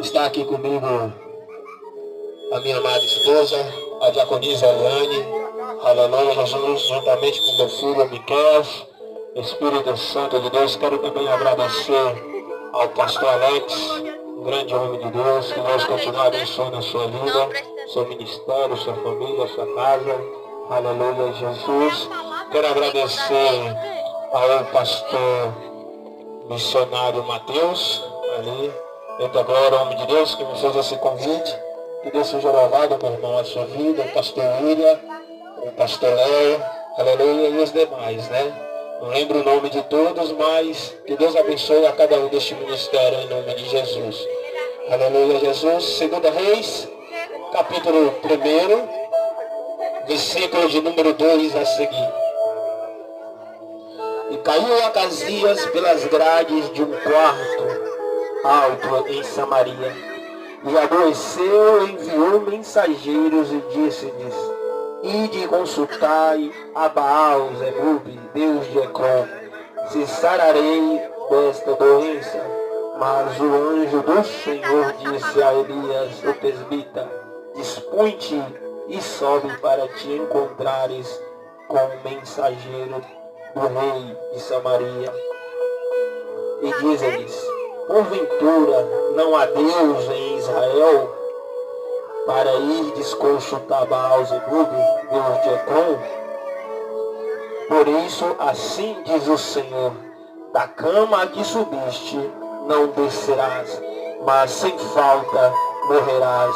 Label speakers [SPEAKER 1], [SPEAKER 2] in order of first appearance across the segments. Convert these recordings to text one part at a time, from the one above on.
[SPEAKER 1] Está aqui comigo a minha amada esposa, a diaconisa Eliane, aleluia, Jesus, juntamente com meu filho Miquel, Espírito Santo de Deus. Quero também agradecer ao pastor Alex, um grande homem de Deus, que Deus continue abençoando a sua vida, seu ministério, sua família, sua casa, aleluia, Jesus. Quero agradecer ao pastor missionário Mateus, ali, eita glória, homem de Deus, que me fez esse convite. Que Deus seja louvado, meu irmão, a sua vida, o pastor William, o pastor Léo, aleluia, e os demais, né? Não lembro o nome de todos, mas que Deus abençoe a cada um deste ministério, em nome de Jesus. Aleluia, Jesus. 2 Reis, capítulo 1, versículo de número 2 a seguir. E caiu Acasias pelas grades de um quarto alto em Samaria, e adoeceu, enviou mensageiros e disse-lhes: ide e consultai a Baal Zebub, Deus de Ecrón, se sararei desta doença. Mas o anjo do Senhor disse a Elias, o tesbita: dispõe-te e sobe para te encontrares com o mensageiro do rei de Samaria. E diz-lhes: porventura não há Deus em Israel para ir consultar Baal Zebub, Deus de Ecrón? Por isso, assim diz o Senhor: da cama a que subiste não descerás, mas sem falta morrerás.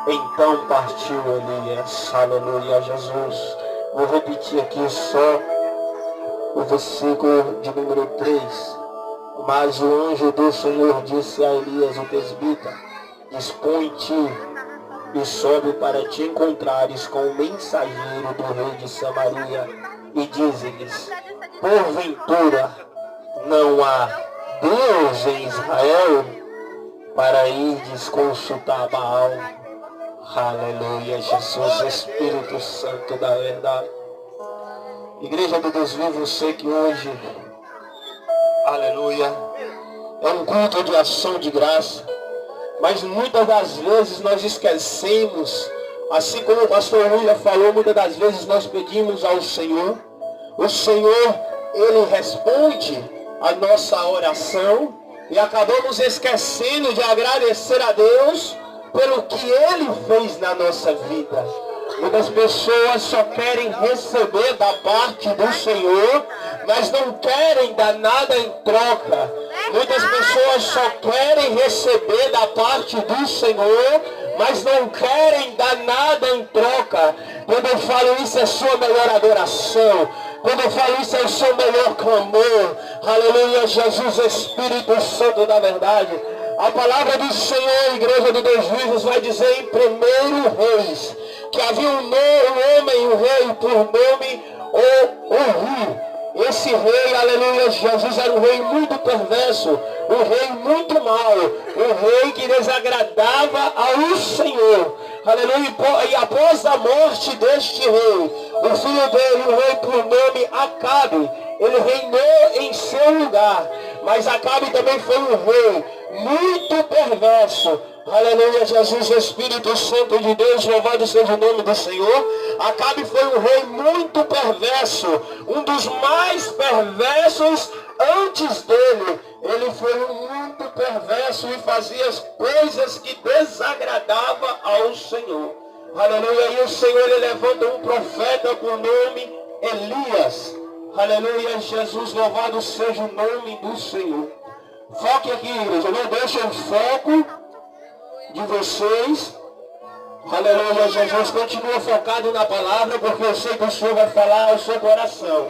[SPEAKER 1] Então partiu Elias. Aleluia, Jesus. Vou repetir aqui só o versículo de número 3. Mas o anjo do Senhor disse a Elias, o tesbita: dispõe-te e sobe para te encontrares com o mensageiro do rei de Samaria, e diz-lhes: porventura não há Deus em Israel para irdes consultar Baal? Aleluia, Jesus, Espírito Santo da verdade. Igreja do Deus vivo, eu sei que hoje, aleluia, é um culto de ação de graça, mas muitas das vezes nós esquecemos, assim como o pastor William falou, muitas das vezes nós pedimos ao Senhor, o Senhor, Ele responde a nossa oração, e acabamos esquecendo de agradecer a Deus pelo que Ele fez na nossa vida. Muitas pessoas só querem receber da parte do Senhor, mas não querem dar nada em troca. Muitas pessoas só querem receber da parte do Senhor, mas não querem dar nada em troca. Quando eu falo isso, é sua melhor adoração. Quando eu falo isso, é o seu melhor clamor. Aleluia, Jesus, Espírito Santo da verdade. A palavra do Senhor, igreja de Deus vivos, vai dizer em 1 Reis, que havia um homem, um rei, por nome Ohu. Esse rei, aleluia, Jesus, era um rei muito perverso, um rei muito mau, um rei que desagradava ao Senhor. Aleluia, e após a morte deste rei, o filho dele, o rei por nome Acabe, ele reinou em seu lugar. Mas Acabe também foi um rei muito perverso. Aleluia, Jesus, Espírito Santo de Deus, louvado seja o nome do Senhor. Acabe foi um rei muito perverso, um dos mais perversos antes dele. Ele foi muito perverso e fazia as coisas que desagradavam ao Senhor. Aleluia, e o Senhor, ele levanta um profeta com o nome Elias. Aleluia, Jesus, louvado seja o nome do Senhor. Foque aqui, igreja, não deixe o foco de vocês. Aleluia, Jesus, continua focado na palavra, porque eu sei que o Senhor vai falar ao seu coração.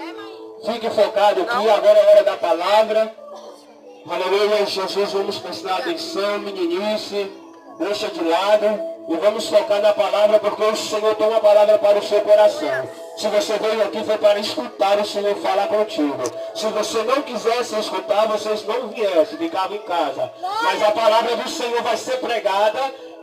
[SPEAKER 1] Fique focado aqui, agora é a hora da palavra. Aleluia, Jesus, vamos prestar atenção, meninice, deixa de lado. E vamos focar na palavra, porque o Senhor tem uma palavra para o seu coração. Se você veio aqui foi para escutar o Senhor falar contigo. Se você não quisesse escutar, vocês não viessem, ficavam em casa. Mas a palavra do Senhor vai ser pregada,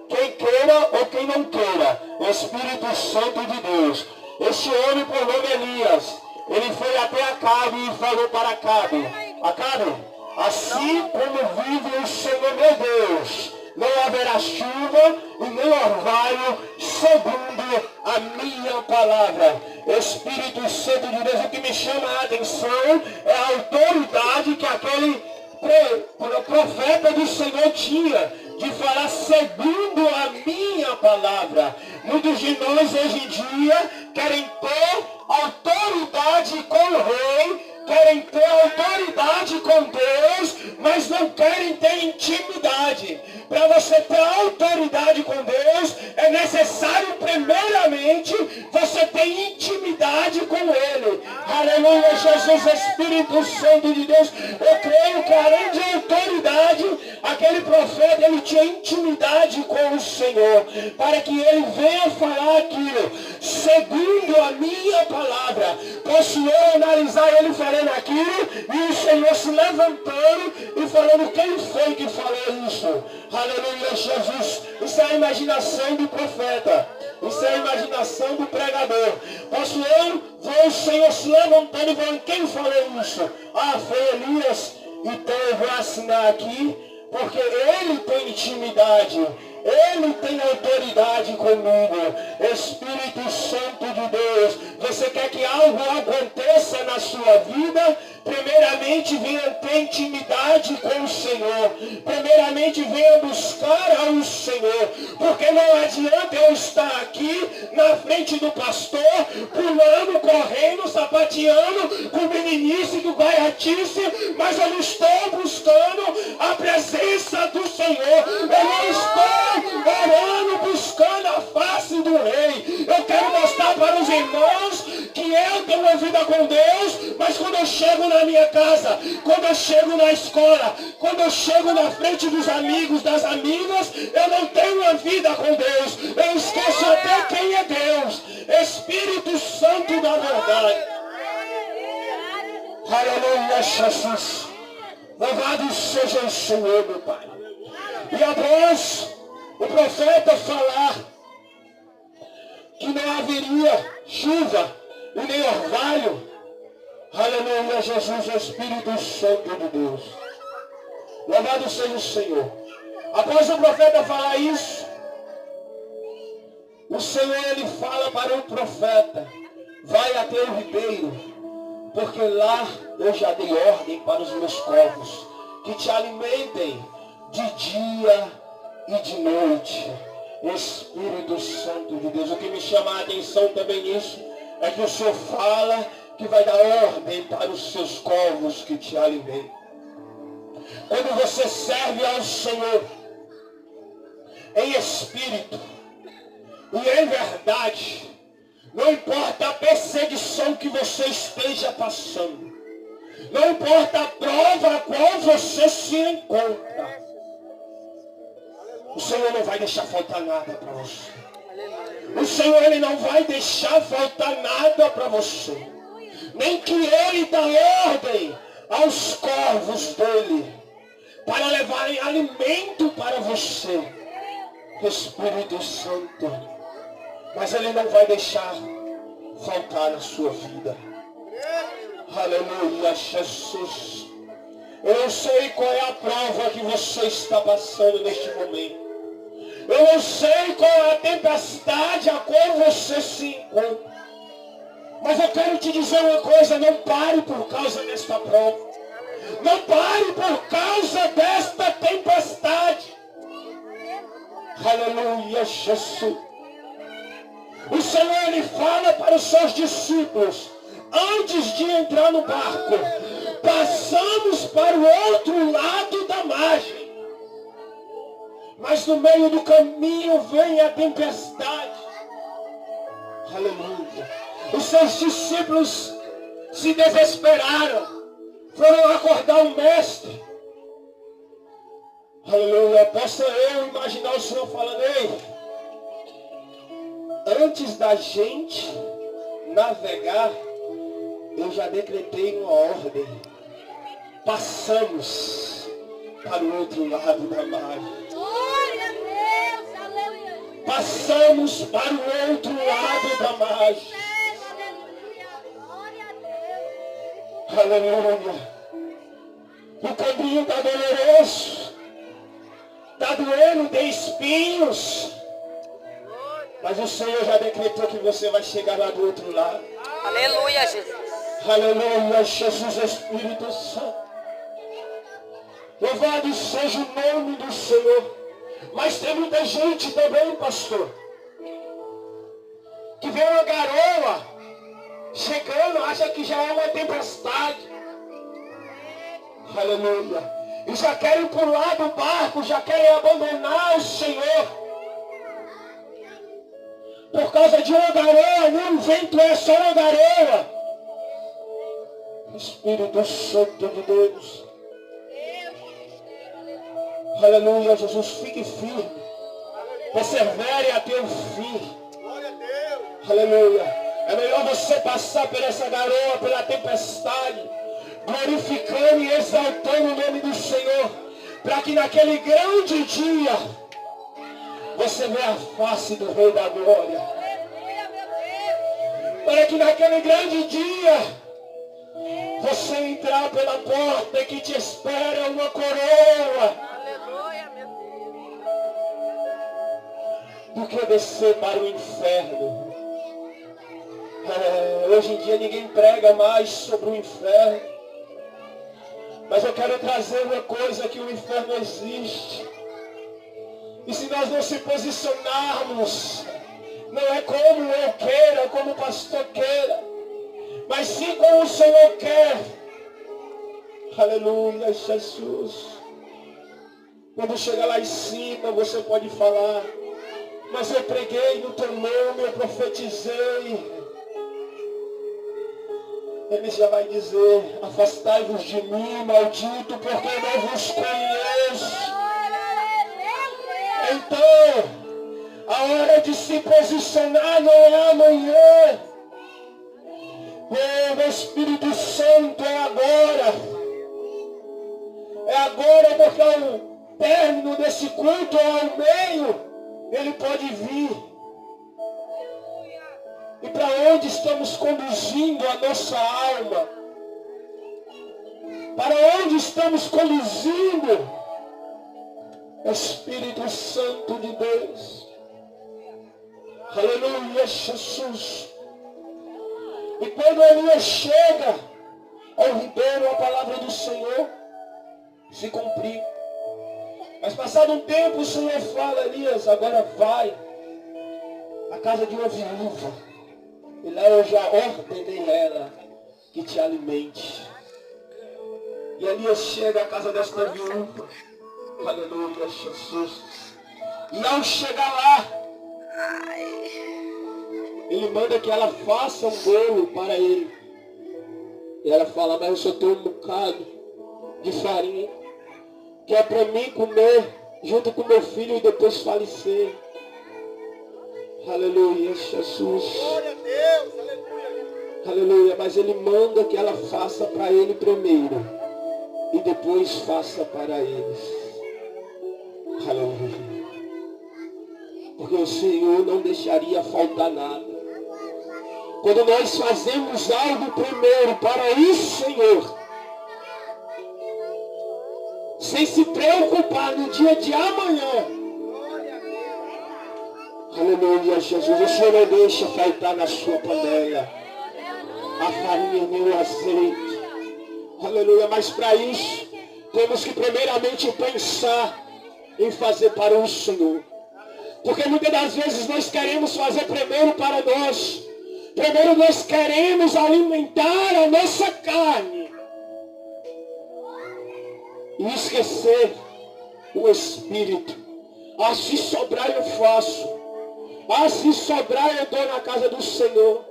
[SPEAKER 1] quem queira ou quem não queira. Espírito Santo de Deus. Este homem por nome Elias, ele foi até Acabe e falou para Acabe: Acabe, assim como vive o Senhor meu Deus, não haverá haverá chuva e nem orvalho, segundo a minha palavra. Espírito Santo de Deus, o que me chama a atenção é a autoridade que aquele profeta do Senhor tinha, de falar segundo a minha palavra. Muitos de nós hoje em dia querem ter autoridade com o rei, querem ter autoridade com Deus, mas não querem ter intimidade. Para você ter autoridade com Deus, é necessário primeiramente você ter intimidade com Ele. Aleluia, Jesus, Espírito Santo de Deus. Eu creio que além de autoridade, aquele profeta, ele tinha intimidade com o Senhor, para que ele venha falar aquilo, segundo a minha palavra. Posso eu analisar ele falando aquilo, e o Senhor se levantando e falando, quem foi que falou isso? Aleluia, Jesus. Isso é a imaginação do profeta. Isso é a imaginação do pregador. Posso eu ver o Senhor se levantando e falando, quem falou isso? Ah, foi Elias. Então eu vou assinar aqui, porque ele tem intimidade. Ele tem autoridade comigo. Espírito Santo de Deus, você quer que algo aconteça na sua vida? Primeiramente venha ter intimidade com o Senhor. Primeiramente venha buscar ao Senhor. Porque não adianta eu estar aqui na frente do pastor, pulando, correndo, sapateando, com meninice, com gaiatice, mas eu não estou buscando a presença do Senhor. Eu não estou orando, buscando a face do Rei. Eu quero mostrar para os irmãos que eu tenho uma vida com Deus, mas quando eu chego na minha casa, quando eu chego na escola, quando eu chego na frente dos amigos, das amigas, eu não tenho uma vida com Deus. Eu esqueço até quem é Deus. Espírito Santo da verdade. Aleluia, Jesus. Louvado seja o Senhor, meu Pai. E após o profeta falar que não haveria chuva e nem orvalho, aleluia, Jesus, Espírito Santo de Deus. Louvado seja o Senhor. Após o profeta falar isso, o Senhor, ele fala para o profeta, vai até o ribeiro, porque lá eu já dei ordem para os meus corvos, que te alimentem de dia e de noite. Espírito Santo de Deus, o que me chama a atenção também nisso, é que o Senhor fala que vai dar ordem para os seus corvos que te alimentem. Quando você serve ao Senhor em espírito e em verdade, não importa a perseguição que você esteja passando, não importa a prova a qual você se encontra, o Senhor não vai deixar faltar nada para você. O Senhor, ele não vai deixar faltar nada para você. Nem que ele dá ordem aos corvos dele para levarem alimento para você. Espírito Santo. Mas ele não vai deixar faltar na sua vida. Aleluia, Jesus. Eu não sei qual é a prova que você está passando neste momento. Eu não sei qual é a tempestade a qual você se encontra. Mas eu quero te dizer uma coisa, não pare por causa desta prova. Não pare por causa desta tempestade. Aleluia, Jesus. O Senhor, ele fala para os seus discípulos, antes de entrar no barco, passamos para o outro lado da margem. Mas no meio do caminho vem a tempestade. Aleluia. Os seus discípulos se desesperaram. Foram acordar o mestre. Aleluia. Posso eu imaginar o Senhor falando, ei, antes da gente navegar, eu já decretei uma ordem. Passamos para o outro lado da margem.
[SPEAKER 2] Glória a Deus, aleluia.
[SPEAKER 1] Passamos para o outro lado da margem.
[SPEAKER 2] Glória a Deus.
[SPEAKER 1] Aleluia. O caminho está doloroso. Está doendo de espinhos. Mas o Senhor já decretou que você vai chegar lá do outro lado.
[SPEAKER 3] Aleluia, Jesus.
[SPEAKER 1] Aleluia, Jesus Espírito Santo. Louvado seja o nome do Senhor. Mas tem muita gente também, pastor, que vê uma garoa chegando, acha que já é uma tempestade. Aleluia. E já querem pular do barco, já querem abandonar o Senhor. Por causa de uma garoa, nem um vento é só uma garoa. Espírito Santo de Deus. Aleluia, Jesus, fique firme. Persevere até o fim. Aleluia. É melhor você passar por essa garoa, pela tempestade, glorificando e exaltando o nome do Senhor, para que naquele grande dia você vê a face do Rei da Glória. Para que naquele grande dia você entrar pela porta que te espera uma coroa. Do que descer para o inferno. Hoje em dia ninguém prega mais sobre o inferno. Mas eu quero trazer uma coisa, que o inferno existe. E se nós não se posicionarmos, não é como eu queira, como o pastor queira, mas sim como o Senhor quer. Aleluia, Jesus. Quando chegar lá em cima, você pode falar: mas eu preguei no teu nome, eu profetizei. Ele já vai dizer: afastai-vos de mim, maldito, porque eu não vos conheço. Então, a hora de se posicionar não é amanhã. Meu Espírito Santo, é agora. É agora, porque ao término desse culto, ao meio, ele pode vir. E para onde estamos conduzindo a nossa alma? Para onde estamos conduzindo? Espírito Santo de Deus. Aleluia, Jesus. E quando Elias chega ao ribeiro, a palavra do Senhor se cumpriu. Mas passado um tempo, o Senhor fala: Elias, agora vai à casa de uma viúva, e lá eu já ordenei ela que te alimente. E Elias chega à casa desta viúva. Aleluia, Jesus. E ao chegar lá, ele manda que ela faça um bolo para ele. E ela fala: mas eu só tenho um bocado de farinha, que é para mim comer junto com meu filho e depois falecer. Aleluia, Jesus. Glória a Deus, aleluia. Aleluia, mas ele manda que ela faça para ele primeiro e depois faça para eles. Aleluia. Porque o Senhor não deixaria faltar nada. Quando nós fazemos algo primeiro para o Senhor, sem se preocupar no dia de amanhã, aleluia, Jesus, o Senhor não deixa faltar na sua panela a farinha nem o azeite. Aleluia, mas para isso temos que primeiramente pensar em fazer para o Senhor. Porque muitas das vezes nós queremos fazer primeiro para nós. Primeiro nós queremos alimentar a nossa carne e esquecer o Espírito. Ah, se sobrar eu faço. Ah, se sobrar eu dou na casa do Senhor.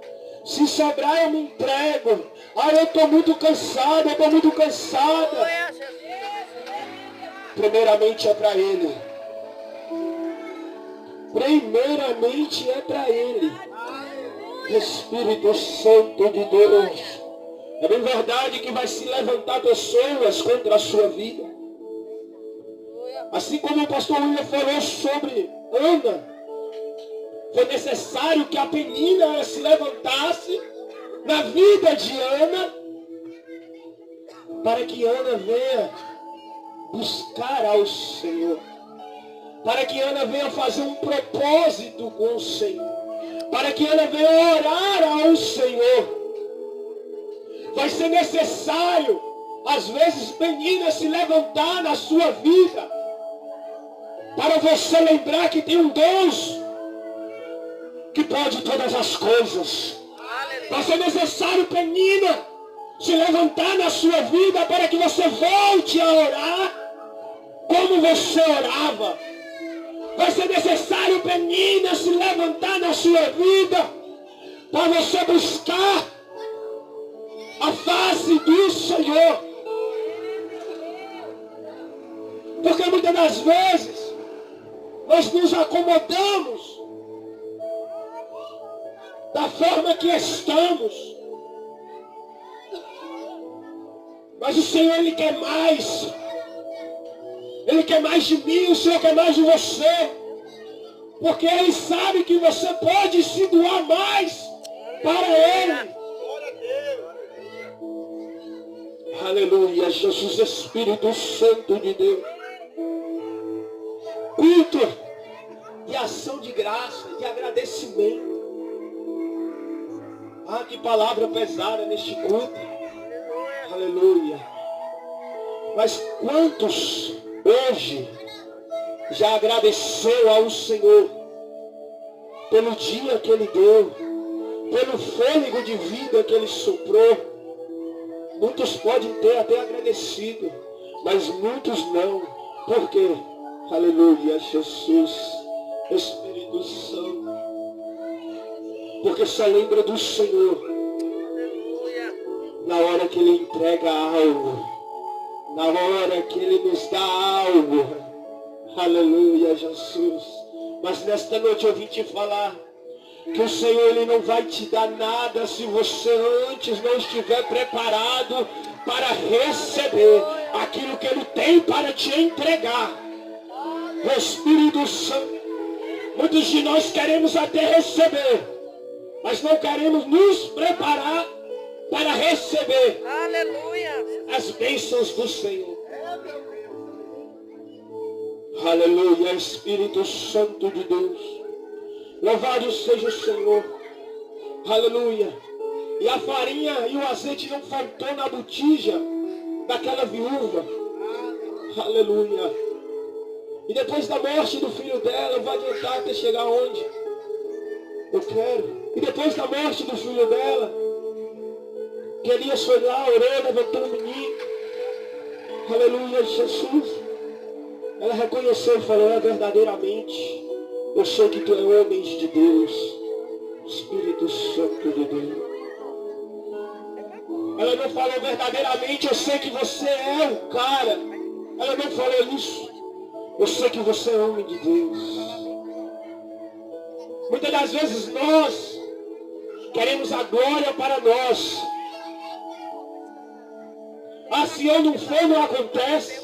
[SPEAKER 1] Se sobrar eu me entrego. Ah, eu estou muito cansado, eu estou muito cansada. Primeiramente é para Ele. Primeiramente é para Ele. Espírito Santo de Deus. É bem verdade que vai se levantar pessoas contra a sua vida. Assim como o pastor William falou sobre Ana, foi necessário que a Penina se levantasse na vida de Ana, para que Ana venha buscar ao Senhor. para que Ana venha fazer um propósito com o Senhor, para que Ana venha orar ao Senhor. Vai ser necessário, às vezes, Penina, se levantar na sua vida, para você lembrar que tem um Deus que pode todas as coisas. Vai ser necessário, Penina, se levantar na sua vida para que você volte a orar como você orava. Vai ser necessário, Penina, se levantar na sua vida para você buscar a face do Senhor. Porque muitas das vezes nós nos acomodamos da forma que estamos. Mas o Senhor, Ele quer mais. Ele quer mais de mim, o Senhor quer mais de você. Porque Ele sabe que você pode se doar mais para Ele. Aleluia, Jesus, Espírito Santo de Deus. Culto de ação de graça, de agradecimento. Ah, que palavra pesada neste culto. Aleluia. Mas quantos hoje já agradeceu ao Senhor pelo dia que Ele deu, pelo fôlego de vida que Ele soprou? Muitos podem ter até agradecido, mas muitos não. Por quê? Aleluia, Jesus, Espírito Santo. Porque só lembra do Senhor na hora que Ele entrega algo, na hora que Ele nos dá algo. Aleluia, Jesus. Mas nesta noite eu vim te falar que o Senhor, Ele não vai te dar nada se você antes não estiver preparado para receber aquilo que Ele tem para te entregar. O Espírito Santo. Muitos de nós queremos até receber, mas não queremos nos preparar para receber.
[SPEAKER 2] Aleluia.
[SPEAKER 1] As bênçãos do Senhor. Aleluia, Espírito Santo de Deus. Louvado seja o Senhor. Aleluia. E a farinha e o azeite não faltou na botija daquela viúva. Aleluia. E depois da morte do filho dela, vai adiantar até chegar onde eu quero. E depois da morte do filho dela, que Elias foi lá, orou, levantou o menino. Aleluia, Jesus. Ela reconheceu e falou: é verdadeiramente, eu sei que tu é homem de Deus, Espírito Santo de Deus. Ela não falou verdadeiramente, eu sei que você é o cara. Ela não falou isso. Eu sei que você é homem de Deus. Muitas das vezes nós queremos a glória para nós. Ah, se eu não for, não acontece.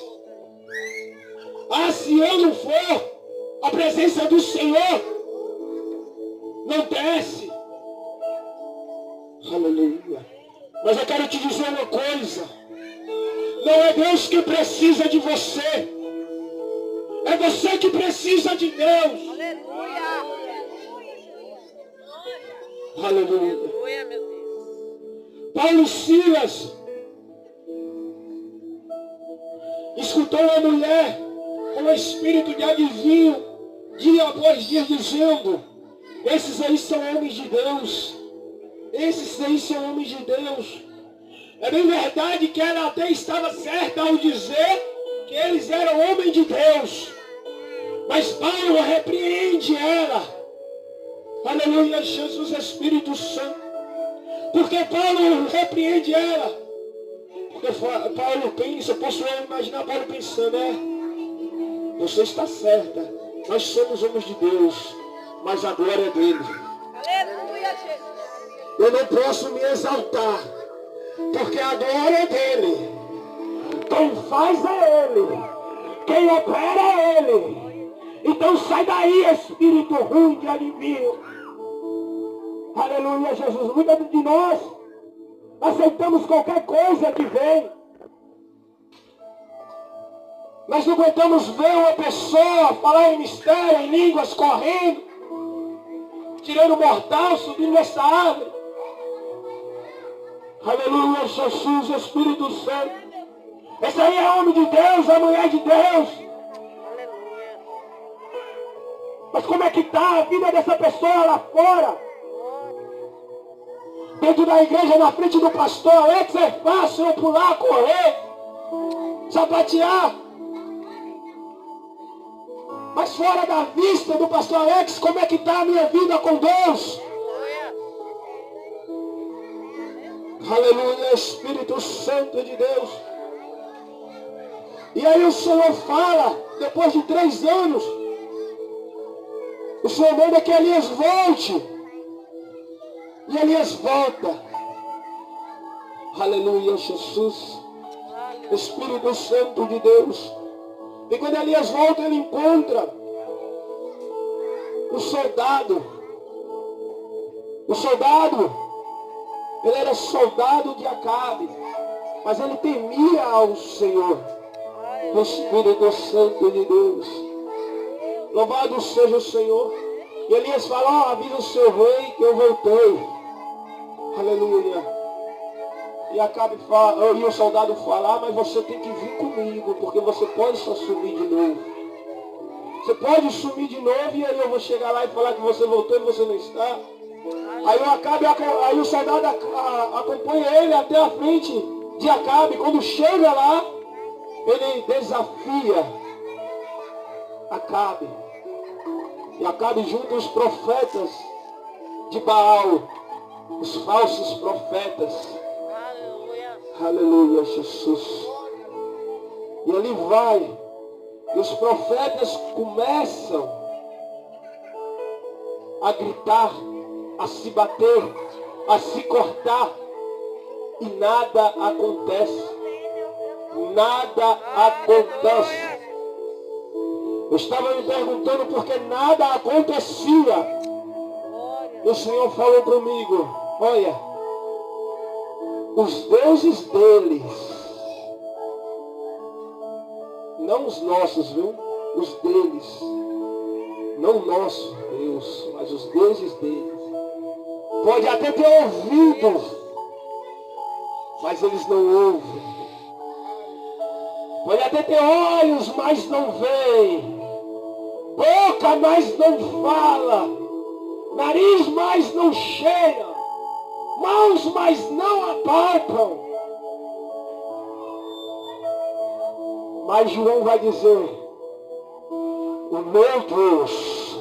[SPEAKER 1] Ah, se eu não for, a presença do Senhor não desce. Aleluia. Mas eu quero te dizer uma coisa. Não é Deus que precisa de você. É você que precisa de Deus.
[SPEAKER 2] Aleluia.
[SPEAKER 1] Aleluia.
[SPEAKER 2] Aleluia, meu Deus.
[SPEAKER 1] Paulo e Silas escutou uma mulher com um espírito de adivinho, dia após dia, dizendo: esses aí são homens de Deus. Esses aí são homens de Deus. É bem verdade que ela até estava certa ao dizer que eles eram homens de Deus. Mas Paulo repreende ela. Aleluia, Jesus, Espírito Santo. Porque Paulo repreende ela? Porque Paulo pensa, eu posso imaginar Paulo pensando: você está certa, nós somos homens de Deus, mas a glória é dele.
[SPEAKER 2] Aleluia, Jesus.
[SPEAKER 1] Eu não posso me exaltar, porque a glória é dele. Quem faz é ele, quem opera é ele. Então sai daí, espírito ruim de adivinho. Aleluia, Jesus. Muitos de nós aceitamos qualquer coisa que vem. Nós não aguentamos ver uma pessoa falar em mistério, em línguas, correndo, tirando mortal, subindo nessa árvore. Aleluia, Jesus, Espírito Santo. Esse aí é homem de Deus, é mulher de Deus.
[SPEAKER 2] Aleluia.
[SPEAKER 1] Mas como é que está a vida dessa pessoa lá fora? Dentro da igreja, na frente do pastor Alex, é fácil eu pular, correr, sapatear. Mas fora da vista do pastor Alex, como é que está a minha vida com Deus? Aleluia, Espírito Santo de Deus. E aí o Senhor fala, depois de 3 anos, o Senhor manda que Elias volte. E Elias volta. Aleluia, Jesus. Espírito Santo de Deus. E quando Elias volta, ele encontra o soldado. O soldado, ele era soldado de Acabe, mas ele temia ao Senhor. O Espírito Santo de Deus. Louvado seja o Senhor. E Elias fala, avisa o seu rei que eu voltei. Aleluia. E Acabe fala, e o soldado fala, mas você tem que vir comigo, porque você pode só sumir de novo. Você pode sumir de novo e aí eu vou chegar lá e falar que você voltou e você não está. Aí o soldado acompanha ele até a frente de Acabe. Quando chega lá, ele desafia Acabe. E Acabe junta os profetas de Baal, os falsos profetas. Aleluia, Jesus. E ele vai. E os profetas começam a gritar, a se bater, a se cortar. E nada acontece. Nada acontece. Eu estava me perguntando por que nada acontecia. E o Senhor falou comigo, olha, os deuses deles, não os nossos, viu? Os deles, não o nosso Deus, mas os deuses deles. Pode até ter ouvido, mas eles não ouvem. Pode até ter olhos, mas não veem. Boca, mas não fala. Nariz, mas não cheira. Mãos, mas não apalpam. Mas João vai dizer, o meu Deus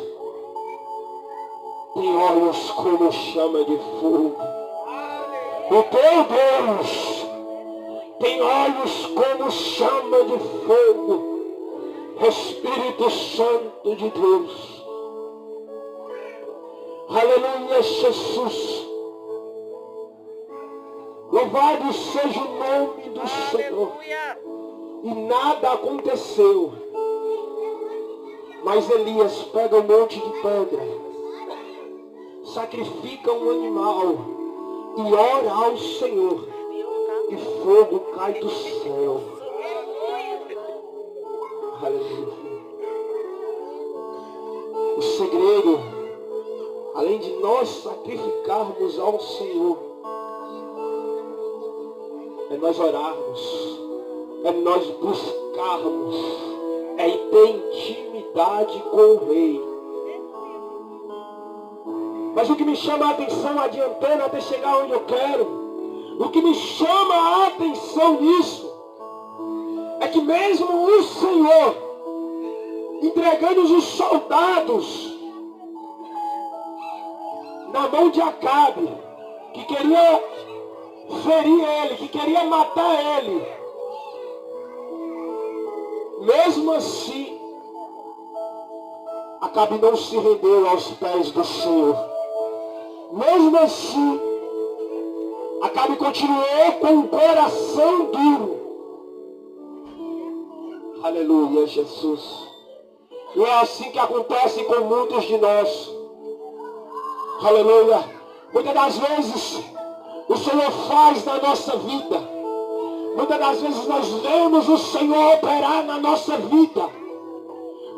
[SPEAKER 1] tem olhos como chama de fogo. O teu Deus tem olhos como chama de fogo. Espírito Santo de Deus. Aleluia, Jesus. Louvado seja o nome do Senhor. E nada aconteceu. Mas Elias pega um monte de pedra, sacrifica um animal e ora ao Senhor. E fogo cai do céu. Aleluia. O segredo, além de nós sacrificarmos ao Senhor, é nós orarmos, é nós buscarmos, é ter intimidade com o Rei. Mas o que me chama a atenção, adiantando até chegar onde eu quero, o que me chama a atenção nisso, é que mesmo o Senhor, entregando os soldados na mão de Acabe, que queria ferir ele, que queria matar ele, mesmo assim, Acabe não se rendeu aos pés do Senhor. Mesmo assim, Acabe continuou com o coração duro. Aleluia, Jesus. E é assim que acontece com muitos de nós. Aleluia. Muitas das vezes, o Senhor faz na nossa vida. Muitas das vezes nós vemos o Senhor operar na nossa vida,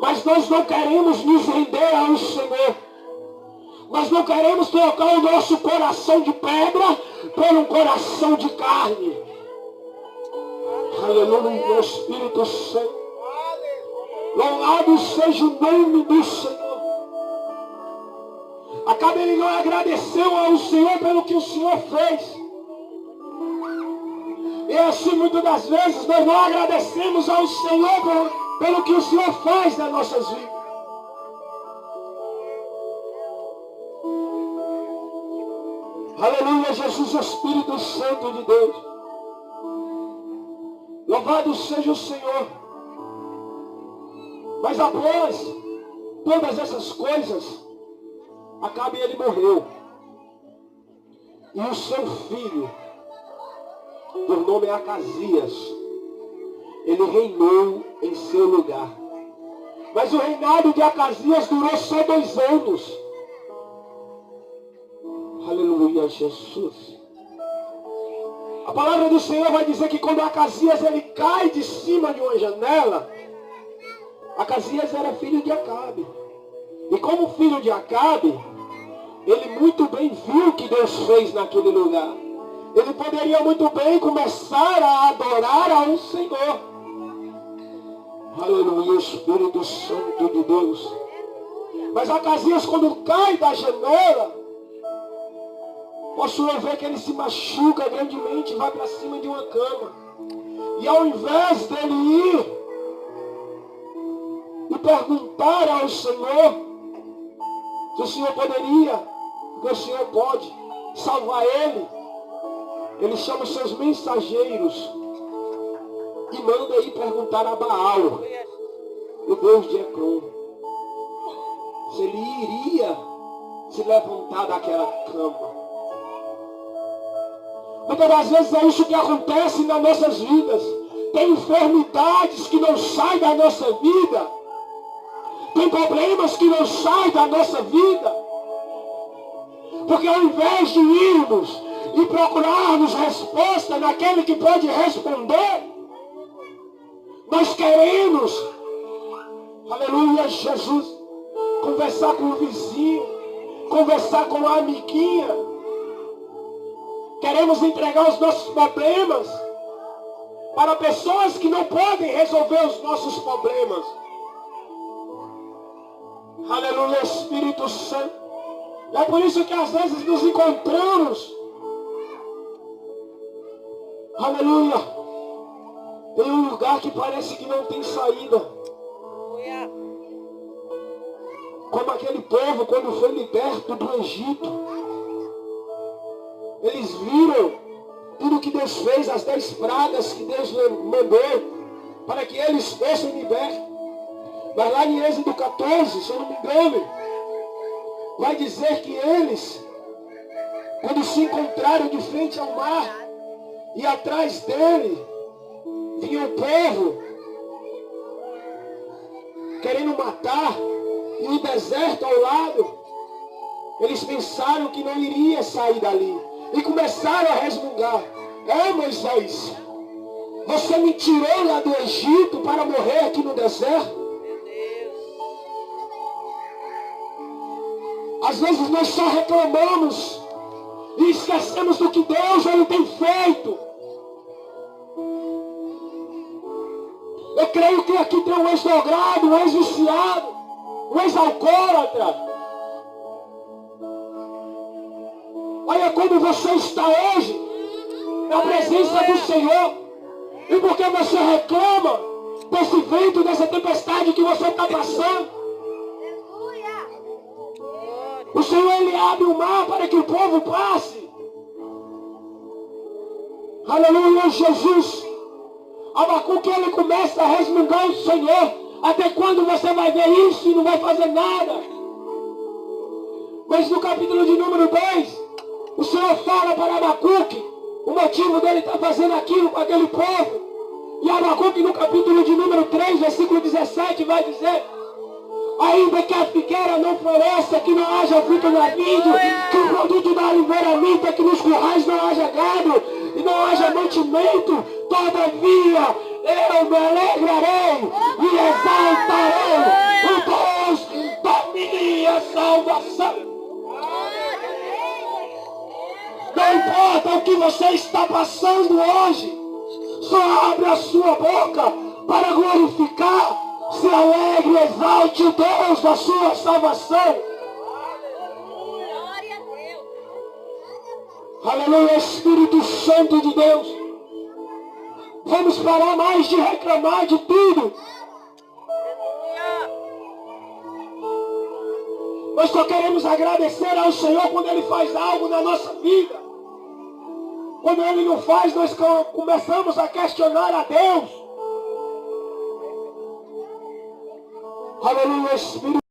[SPEAKER 1] mas nós não queremos nos render ao Senhor. Nós não queremos trocar o nosso coração de pedra por um coração de carne. Aleluia, meu Espírito Santo. Louvado seja o nome do Senhor. Acabe ele não agradeceu ao Senhor pelo que o Senhor fez. E assim, muitas das vezes, nós não agradecemos ao Senhor pelo que o Senhor faz nas nossas vidas. Aleluia, Jesus, Espírito Santo de Deus. Louvado seja o Senhor. Mas após todas essas coisas, Acabe ele morreu. E o seu filho, por nome Acasias, ele reinou em seu lugar. Mas o reinado de Acasias durou só 2 anos. Aleluia, Jesus. A palavra do Senhor vai dizer que quando Acasias ele cai de cima de uma janela, Acasias era filho de Acabe. E como filho de Acabe, ele muito bem viu o que Deus fez naquele lugar. Ele poderia muito bem começar a adorar ao Senhor. Aleluia, Espírito Santo de Deus. Mas Acasias, quando cai da janela, posso ver que ele se machuca grandemente e vai para cima de uma cama. E ao invés dele ir e perguntar ao Senhor se o Senhor poderia, porque o Senhor pode salvar ele chama os seus mensageiros e manda ir perguntar a Baal, o Deus de Ecrom, se ele iria se levantar daquela cama. Muitas das vezes é isso que acontece nas nossas vidas. Tem enfermidades que não saem da nossa vida. Tem problemas que não saem da nossa vida. Porque ao invés de irmos e procurarmos resposta naquele que pode responder, nós queremos, aleluia, Jesus, conversar com o vizinho, conversar com a amiguinha. Queremos entregar os nossos problemas para pessoas que não podem resolver os nossos problemas. Aleluia, Espírito Santo. É por isso que às vezes nos encontramos, aleluia, em um lugar que parece que não tem saída. Como aquele povo quando foi liberto do Egito. Eles viram tudo que Deus fez, as 10 pragas que Deus mandou para que eles fossem libertos. Mas lá em Êxodo 14, se eu não me engano, vai dizer que eles, quando se encontraram de frente ao mar, e atrás dele vinha o povo querendo matar, e o deserto ao lado, eles pensaram que não iria sair dali. E começaram a resmungar. Moisés, você me tirou lá do Egito para morrer aqui no deserto? Às vezes nós só reclamamos e esquecemos do que Deus ele tem feito. Eu creio que aqui tem um ex-drogado, um ex-viciado, um ex-alcoólatra. Olha como você está hoje, na presença do Senhor. E porque você reclama desse vento, dessa tempestade que você está passando. O Senhor, ele abre o mar para que o povo passe. Aleluia, Jesus. Abacuque, ele começa a resmungar o Senhor. Até quando você vai ver isso e não vai fazer nada? Mas no capítulo de número 2, o Senhor fala para Abacuque o motivo dele estar fazendo aquilo com aquele povo. E Abacuque no capítulo de número 3, versículo 17, vai dizer: ainda que a figueira não floresça, que não haja fruto na vide, que o produto da oliveira minta, que nos currais não haja gado, e não haja mantimento, todavia eu me alegrarei e exaltarei o Deus da minha salvação. Não importa o que você está passando hoje, só abre a sua boca para glorificar, se alegre e exalte o Deus da sua salvação. Aleluia, Espírito Santo de Deus. Vamos parar mais de reclamar de tudo. Nós só queremos agradecer ao Senhor quando Ele faz algo na nossa vida. Quando Ele não faz, nós começamos a questionar a Deus. Aleluia, Espírito.